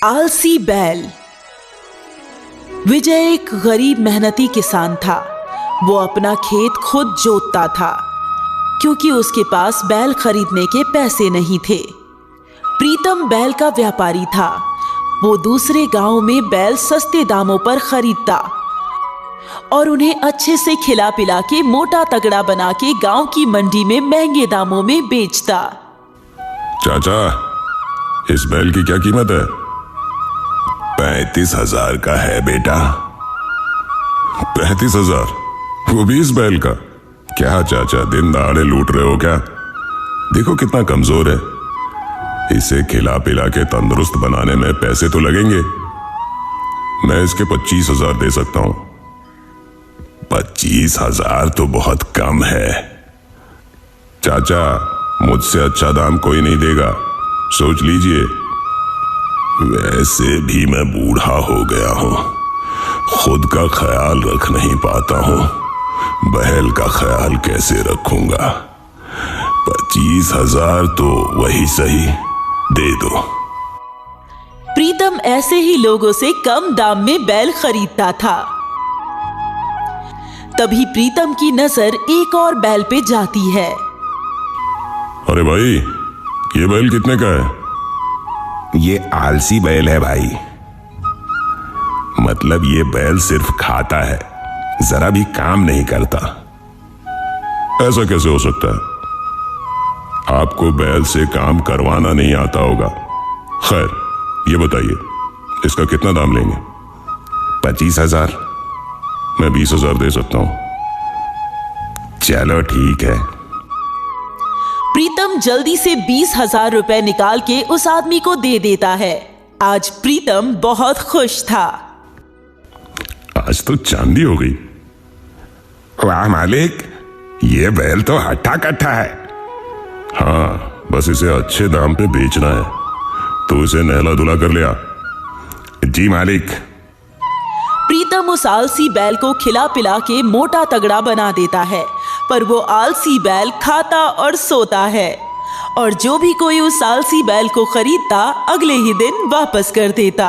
आलसी बैल। विजय एक गरीब मेहनती किसान था। वो अपना खेत खुद जोतता था क्योंकि उसके पास बैल खरीदने के पैसे नहीं थे। प्रीतम बैल का व्यापारी था। वो दूसरे गांव में बैल सस्ते दामों पर खरीदता और उन्हें अच्छे से खिला पिला के मोटा तगड़ा बना के गांव की मंडी में महंगे दामों में बेचता। चाचा, इस बैल की क्या कीमत है? 35,000 का है बेटा। 35,000? वो भी इस बैल का? क्या चाचा, दिन दहाड़े लूट रहे हो क्या? देखो कितना कमजोर है। इसे खिला पिला के तंदुरुस्त बनाने में पैसे तो लगेंगे। मैं इसके 25,000 दे सकता हूं। 25,000 तो बहुत कम है चाचा। मुझसे अच्छा दाम कोई नहीं देगा, सोच लीजिए। वैसे भी मैं बूढ़ा हो गया हूं, खुद का ख्याल रख नहीं पाता हूं, बैल का ख्याल कैसे रखूंगा? 25,000 तो वही सही, दे दो। प्रीतम ऐसे ही लोगों से कम दाम में बैल खरीदता था। तभी प्रीतम की नजर एक और बैल पे जाती है। अरे भाई, ये बैल कितने का है? ये आलसी बैल है भाई। मतलब ये बैल सिर्फ खाता है, जरा भी काम नहीं करता। ऐसा कैसे हो सकता है? आपको बैल से काम करवाना नहीं आता होगा। खैर, ये बताइए, इसका कितना दाम लेंगे? 25,000। मैं 20,000 दे सकता हूं। चलो ठीक है। प्रीतम जल्दी से 20,000 रुपए निकाल के उस आदमी को दे देता है। आज प्रीतम बहुत खुश था। आज तो चांदी हो गई। वाह मालिक, ये बैल तो हट्टा कट्टा है। हाँ, बस इसे अच्छे दाम पे बेचना है, तो इसे नहला धुला कर लिया। जी मालिक। प्रीतम उस आलसी बैल को खिला पिला के मोटा तगड़ा बना देता है, पर वो आलसी बैल खाता और सोता है, और जो भी कोई उस आलसी बैल को खरीदता अगले ही दिन वापस कर देता।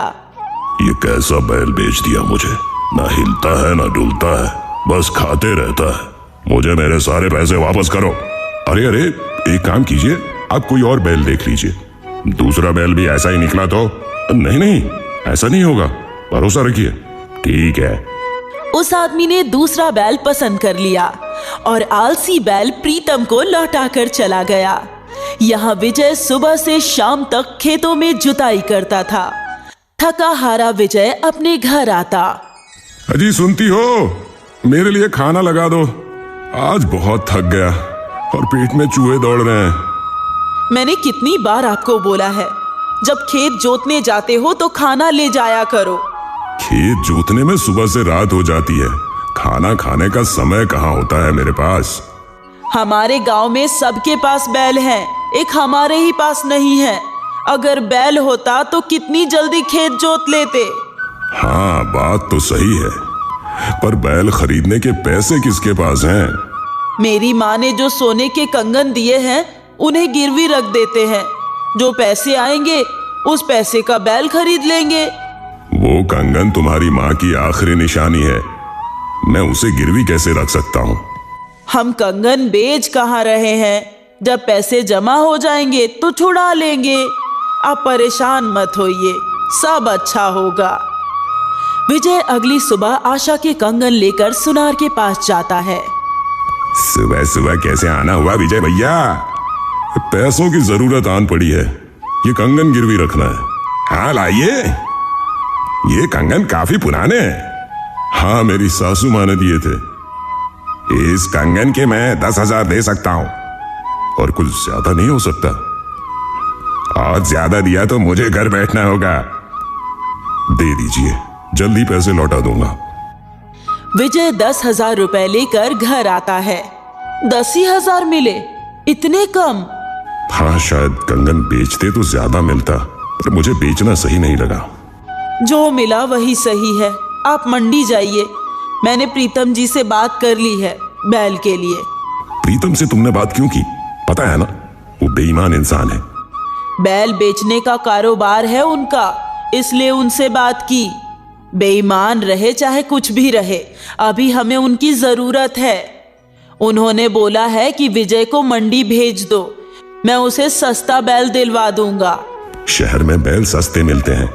ये कैसा बैल बेच दिया मुझे? ना हिलता है ना डुलता है, बस खाते रहता है। मुझे मेरे सारे पैसे वापस करो। अरे अरे, एक काम कीजिए, आप कोई और बैल देख लीजिए। दूसरा बैल भी ऐसा ही निकला तो? नहीं नहीं, ऐसा नहीं होगा, भरोसा रखिए। ठीक है। उस आदमी ने दूसरा बैल पसंद कर लिया और आलसी बैल प्रीतम को लौटा कर चला गया। यहाँ विजय सुबह से शाम तक खेतों में जुताई करता था। थका हारा विजय अपने घर आता। अजी सुनती हो, मेरे लिए खाना लगा दो। आज बहुत थक गया और पेट में चूहे दौड़ रहे हैं। मैंने कितनी बार आपको बोला है, जब खेत जोतने जाते हो तो खाना ले जाया करो। खेत जोतने में सुबह से रात हो जाती है, खाना खाने का समय कहाँ होता है मेरे पास। हमारे गांव में सबके पास बैल हैं, एक हमारे ही पास नहीं है। अगर बैल होता तो कितनी जल्दी खेत जोत लेते। हाँ, बात तो सही है, पर बैल खरीदने के पैसे किसके पास हैं? मेरी माँ ने जो सोने के कंगन दिए हैं उन्हें गिरवी रख देते हैं। जो पैसे आएंगे उस पैसे का बैल खरीद लेंगे। वो कंगन तुम्हारी माँ की आखिरी निशानी है, मैं उसे गिरवी कैसे रख सकता हूँ? हम कंगन बेच कहाँ रहे हैं, जब पैसे जमा हो जाएंगे तो छुड़ा लेंगे। आप परेशान मत होइए, सब अच्छा होगा। विजय अगली सुबह आशा के कंगन लेकर सुनार के पास जाता है। सुबह सुबह कैसे आना हुआ विजय भैया? पैसों की जरूरत आन पड़ी है, ये कंगन गिरवी रखना है। हाँ लाइए, ये कंगन काफी पुराने हैं। हाँ, मेरी सासू माँ ने दिए थे। इस कंगन के मैं 10,000 दे सकता हूँ। और कुछ ज्यादा नहीं हो सकता? और ज्यादा दिया तो मुझे घर बैठना होगा। दे दीजिए, जल्दी पैसे लौटा दूंगा। विजय 10,000 रुपए लेकर घर आता है। 10,000 मिले? इतने कम? हाँ, शायद कंगन बेचते तो ज्यादा मिलता, पर मुझे बेचना सही नहीं लगा। जो मिला वही सही है। आप मंडी जाइए, मैंने प्रीतम जी से बात कर ली है बैल के लिए। प्रीतम से तुमने बात क्यों की? पता है ना, वो बेईमान इंसान है। बैल बेचने का कारोबार है उनका, इसलिए उनसे बात की। बेईमान रहे चाहे कुछ भी रहे, अभी हमें उनकी जरूरत है। उन्होंने बोला है कि विजय को मंडी भेज दो, मैं उसे सस्ता बैल दिलवा दूंगा। शहर में बैल सस्ते मिलते हैं,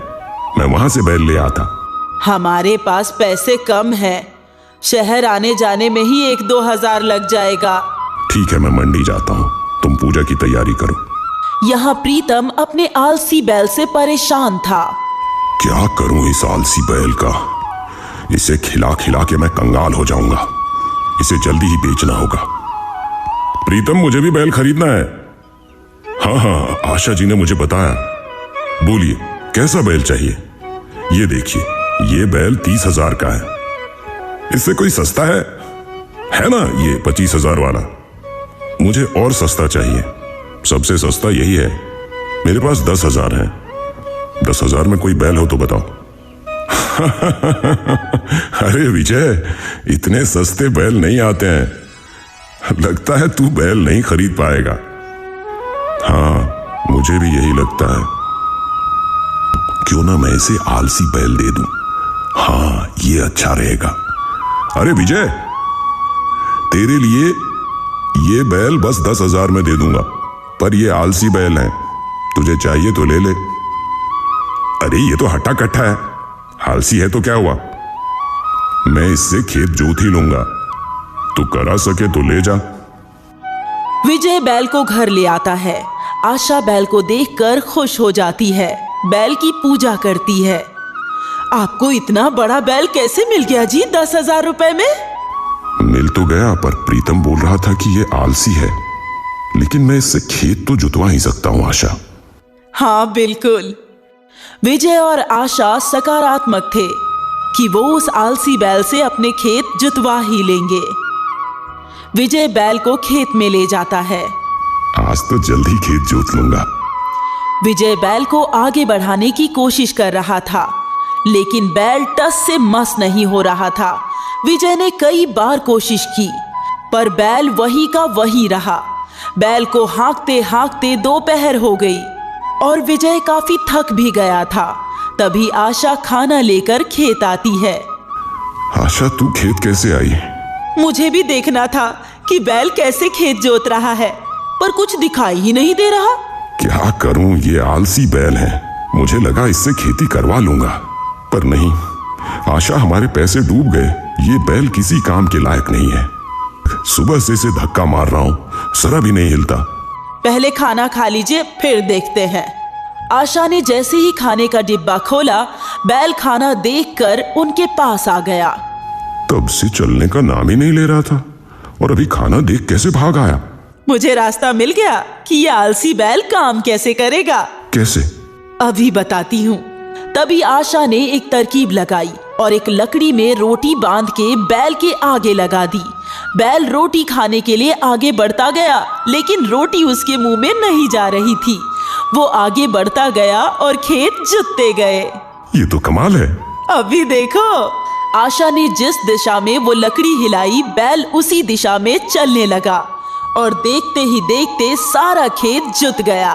मैं वहां से बैल ले आता। हमारे पास पैसे कम हैं, शहर आने जाने में ही 1-2 हजार लग जाएगा। ठीक है, मैं मंडी जाता हूँ, तुम पूजा की तैयारी करो। यहाँ प्रीतम अपने आलसी बैल से परेशान था। क्या करूं इस आलसी बैल का, इसे खिला खिला के मैं कंगाल हो जाऊंगा। इसे जल्दी ही बेचना होगा। प्रीतम, मुझे भी बैल खरीदना है। हाँ हाँ, आशा जी ने मुझे बताया। बोलिए, कैसा बैल चाहिए? ये देखिए, ये बैल 30,000 का है। इससे कोई सस्ता है ना ये 25,000 वाला? मुझे और सस्ता चाहिए, सबसे सस्ता यही है। मेरे पास 10,000 है। 10,000 में कोई बैल हो तो बताओ। अरे विजय, इतने सस्ते बैल नहीं आते हैं। लगता है तू बैल नहीं खरीद पाएगा। हाँ, मुझे भी यही लगता है। क्यों ना मैं इसे आलसी बैल दे दूं। हाँ, ये अच्छा रहेगा। अरे विजय, तेरे लिए ये बैल बस 10,000 में दे दूंगा, पर ये आलसी बैल है, तुझे चाहिए तो ले ले। अरे ये तो हट्टा कट्टा है, आलसी है तो क्या हुआ, मैं इससे खेत जोत ही लूंगा, तू करा सके तो ले जा। विजय बैल को घर ले आता है। आशा बैल को देखकर खुश हो जाती है, बैल की पूजा करती है। आपको इतना बड़ा बैल कैसे मिल गया जी 10,000 रुपए में? मिल तो गया, पर प्रीतम बोल रहा था कि ये आलसी है, लेकिन मैं इससे खेत तो जुतवा ही सकता हूं आशा। हाँ बिल्कुल। विजय और आशा सकारात्मक थे कि वो उस आलसी बैल से अपने खेत जुतवा ही लेंगे। विजय बैल को खेत में ले जाता है। आज तो जल्दी खेत जोत लूंगा। विजय बैल को आगे बढ़ाने की कोशिश कर रहा था, लेकिन बैल टस से मस नहीं हो रहा था। विजय ने कई बार कोशिश की, पर बैल वही का वही रहा। बैल को हाँकते हाँकते दोपहर हो गई और विजय काफी थक भी गया था। तभी आशा खाना लेकर खेत आती है। आशा, तू खेत कैसे आई? मुझे भी देखना था कि बैल कैसे खेत जोत रहा है, पर कुछ दिखाई ही नहीं दे रहा। क्या करूं, ये आलसी बैल है। मुझे लगा इससे खेती करवा लूंगा, पर नहीं। आशा, हमारे पैसे डूब गए। ये बैल किसी काम के लायक नहीं है। सुबह से इसे धक्का मार रहा हूं, जरा भी नहीं हिलता। पहले खाना खा लीजिए, फिर देखते हैं। आशा ने जैसे ही खाने का डिब्बा खोला, बैल खाना देखकर उनके पास आ गया। तब से चलने का नाम ही नहीं ले रहा था, और अभी खाना देख कैसे भाग आया। मुझे रास्ता मिल गया कि ये आलसी बैल काम कैसे करेगा। कैसे? अभी बताती हूँ। तभी आशा ने एक तरकीब लगाई और एक लकड़ी में रोटी बांध के बैल के आगे लगा दी। बैल रोटी खाने के लिए आगे बढ़ता गया, लेकिन रोटी उसके मुंह में नहीं जा रही थी। वो आगे बढ़ता गया और खेत जुतते गए। ये तो कमाल है। अभी देखो। आशा ने जिस दिशा में वो लकड़ी हिलाई, बैल उसी दिशा में चलने लगा और देखते ही देखते सारा खेत जुत गया।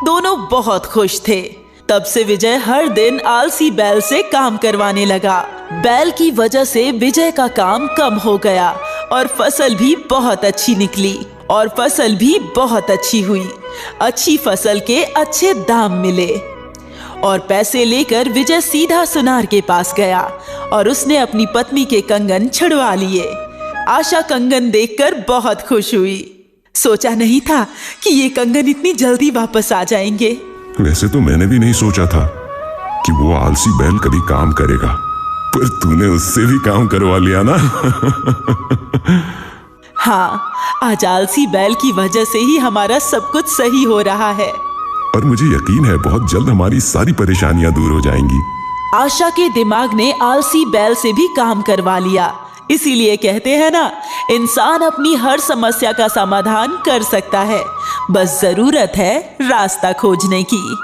दोनों बहुत खुश थे। तब से विजय हर दिन आलसी बैल से काम करवाने लगा। बैल की वजह से विजय का काम कम हो गया और फसल भी बहुत अच्छी निकली और फसल भी बहुत अच्छी हुई। अच्छी फसल के अच्छे दाम मिले और पैसे लेकर विजय सीधा सुनार के पास गया और उसने अपनी पत्नी के कंगन छुड़वा लिए। आशा कंगन देखकर बहुत खुश हुई। सोचा नहीं था कि ये कंगन इतनी जल्दी वापस आ जाएंगे। वैसे तो मैंने भी नहीं सोचा था कि वो आलसी बैल कभी काम करेगा, पर तूने उससे भी काम करवा लिया ना। हाँ, आज आलसी बैल की वजह से ही हमारा सब कुछ सही हो रहा है और मुझे यकीन है बहुत जल्द हमारी सारी परेशानियां दूर हो जाएंगी। आशा के दिमाग ने आलसी बैल से भी काम करवा लिया। इसीलिए कहते हैं ना, इंसान अपनी हर समस्या का समाधान कर सकता है, बस जरूरत है रास्ता खोजने की।